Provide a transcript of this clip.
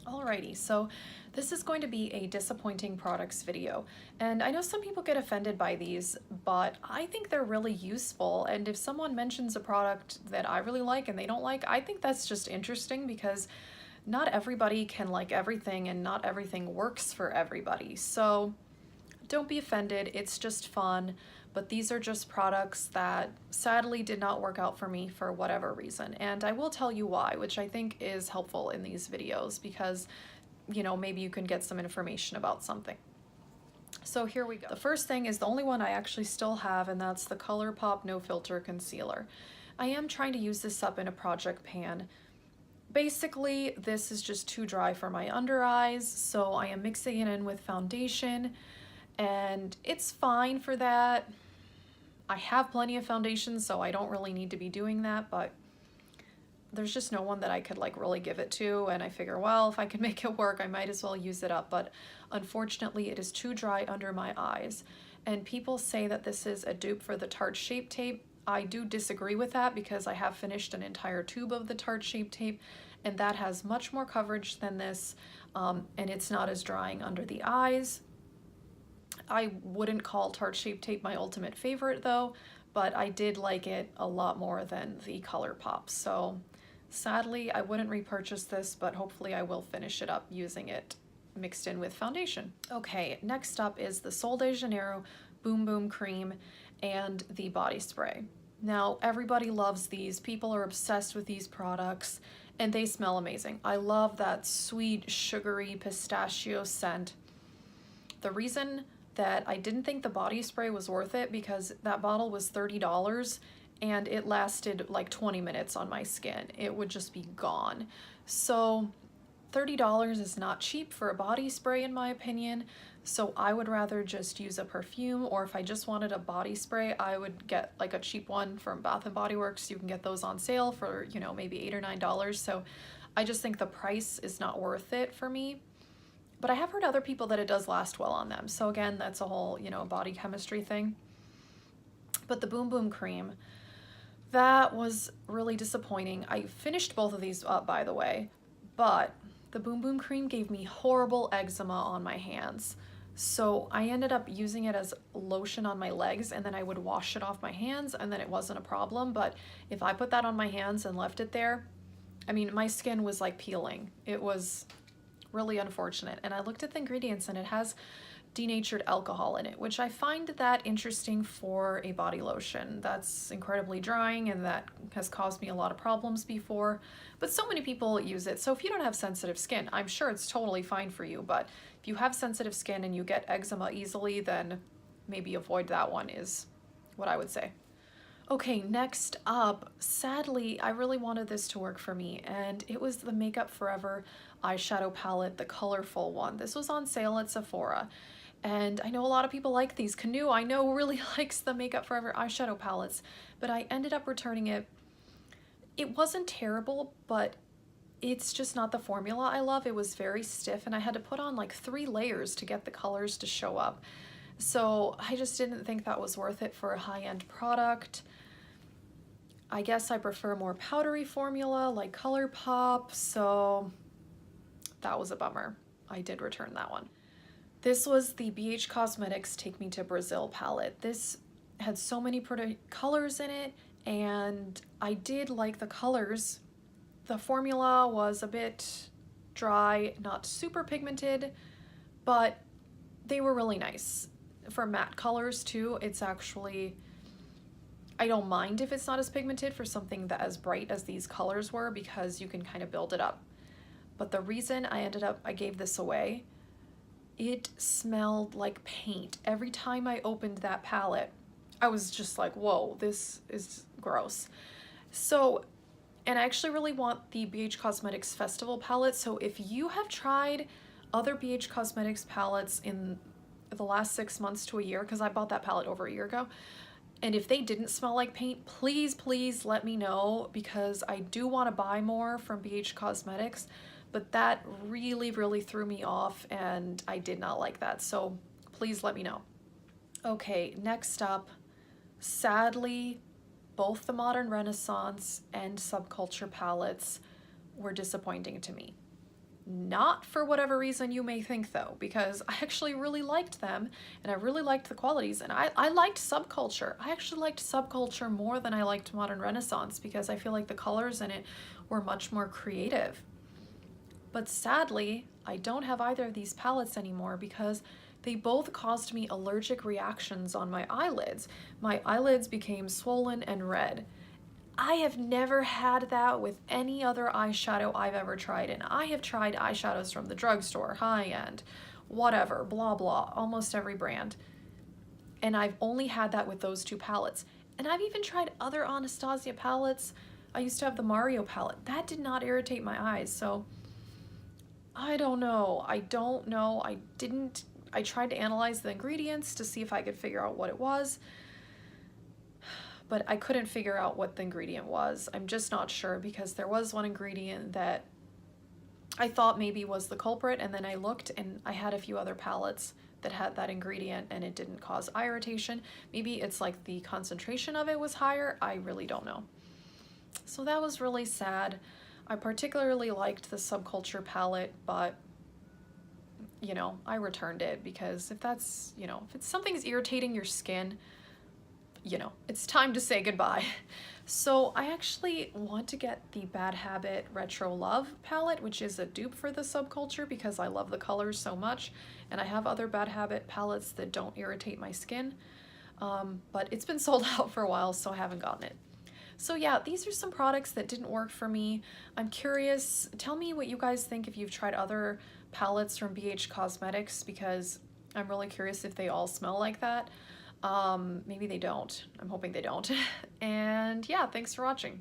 Alrighty, so this is going to be a disappointing products video. And I know some people get offended by these, but I think they're really useful. And if someone mentions a product that I really like and they don't like, I think that's just interesting because not everybody can like everything and not everything works for everybody. So don't be offended, it's just fun. But these are just products that sadly did not work out for me for whatever reason. And I will tell you why, which I think is helpful in these videos because, you know, maybe you can get some information about something. So here we go. The first thing is the only one I actually still have, and that's the ColourPop No Filter Concealer. I am trying to use this up in a project pan. Basically, this is just too dry for my under eyes, so I am mixing it in with foundation, and it's fine for that. I have plenty of foundation, so I don't really need to be doing that, but there's just no one that I could like really give it to, and I figure, well, if I can make it work, I might as well use it up, but unfortunately it is too dry under my eyes. And people say that this is a dupe for the Tarte Shape Tape. I do disagree with that because I have finished an entire tube of the Tarte Shape Tape, and that has much more coverage than this, and it's not as drying under the eyes. I wouldn't call Tarte Shape Tape my ultimate favorite though, but I did like it a lot more than the ColourPop. So sadly, I wouldn't repurchase this, but hopefully I will finish it up using it mixed in with foundation. Okay, next up is the Sol de Janeiro Boom Boom Cream and the body spray. Now, everybody loves these. People are obsessed with these products and they smell amazing. I love that sweet, sugary pistachio scent. The reason that I didn't think the body spray was worth it because that bottle was $30 and it lasted like 20 minutes on my skin. It would just be gone. So $30 is not cheap for a body spray in my opinion. So I would rather just use a perfume, or if I just wanted a body spray, I would get like a cheap one from Bath and Body Works. You can get those on sale for, you know, maybe $8 or $9. So I just think the price is not worth it for me. But I have heard other people that it does last well on them. So again, that's a whole, you know, body chemistry thing. But the Boom Boom Cream, that was really disappointing. I finished both of these up, by the way, but the Boom Boom Cream gave me horrible eczema on my hands. So I ended up using it as lotion on my legs, and then I would wash it off my hands, and then it wasn't a problem. But if I put that on my hands and left it there, I mean, my skin was like peeling. It was really unfortunate. And I looked at the ingredients and it has denatured alcohol in it, which I find that interesting for a body lotion. That's incredibly drying and that has caused me a lot of problems before, but so many people use it. So if you don't have sensitive skin, I'm sure it's totally fine for you, but if you have sensitive skin and you get eczema easily, then maybe avoid that one is what I would say. Okay, next up, sadly, I really wanted this to work for me, and it was the Makeup Forever eyeshadow palette, the colorful one. This was on sale at Sephora, and I know a lot of people like these. Canoe, I know, really likes the Makeup Forever eyeshadow palettes, but I ended up returning it. It wasn't terrible, but it's just not the formula I love. It was very stiff, and I had to put on like 3 layers to get the colors to show up. So I just didn't think that was worth it for a high-end product. I guess I prefer more powdery formula like ColourPop, so that was a bummer. I did return that one. This was the BH Cosmetics Take Me to Brazil palette. This had so many pretty colors in it, and I did like the colors. The formula was a bit dry, not super pigmented, but they were really nice. For matte colors too, it's actually, I don't mind if it's not as pigmented for something that as bright as these colors were because you can kind of build it up. But the reason I gave this away, it smelled like paint. Every time I opened that palette, I was just like, whoa, this is gross. So, and I actually really want the BH Cosmetics Festival palette. So if you have tried other BH Cosmetics palettes in the last 6 months to a year, because I bought that palette over a year ago, and if they didn't smell like paint, please, please let me know because I do want to buy more from BH Cosmetics, but that really, really threw me off and I did not like that. So please let me know. Okay, next up, sadly, both the Modern Renaissance and Subculture palettes were disappointing to me. Not for whatever reason you may think though, because I actually really liked them and I really liked the qualities, and I liked Subculture. I actually liked Subculture more than I liked Modern Renaissance because I feel like the colors in it were much more creative. But sadly, I don't have either of these palettes anymore because they both caused me allergic reactions on my eyelids. My eyelids became swollen and red. I have never had that with any other eyeshadow I've ever tried, and I have tried eyeshadows from the drugstore, high-end, whatever, blah blah, almost every brand. And I've only had that with those two palettes. And I've even tried other Anastasia palettes. I used to have the Mario palette. That did not irritate my eyes, so I don't know. I tried to analyze the ingredients to see if I could figure out what it was, but I couldn't figure out what the ingredient was. I'm just not sure because there was one ingredient that I thought maybe was the culprit, and then I looked and I had a few other palettes that had that ingredient and it didn't cause eye irritation. Maybe it's like the concentration of it was higher. I really don't know. So that was really sad. I particularly liked the Subculture palette, but you know, I returned it because if that's, you know, if something's irritating your skin, you know, it's time to say goodbye. So I actually want to get the Bad Habit Retro Love palette, which is a dupe for the Subculture because I love the colors so much, and I have other Bad Habit palettes that don't irritate my skin, but it's been sold out for a while, so I haven't gotten it. So yeah, these are some products that didn't work for me. I'm curious, tell me what you guys think if you've tried other palettes from BH Cosmetics, because I'm really curious if they all smell like that. Maybe they don't. I'm hoping they don't. And yeah, thanks for watching.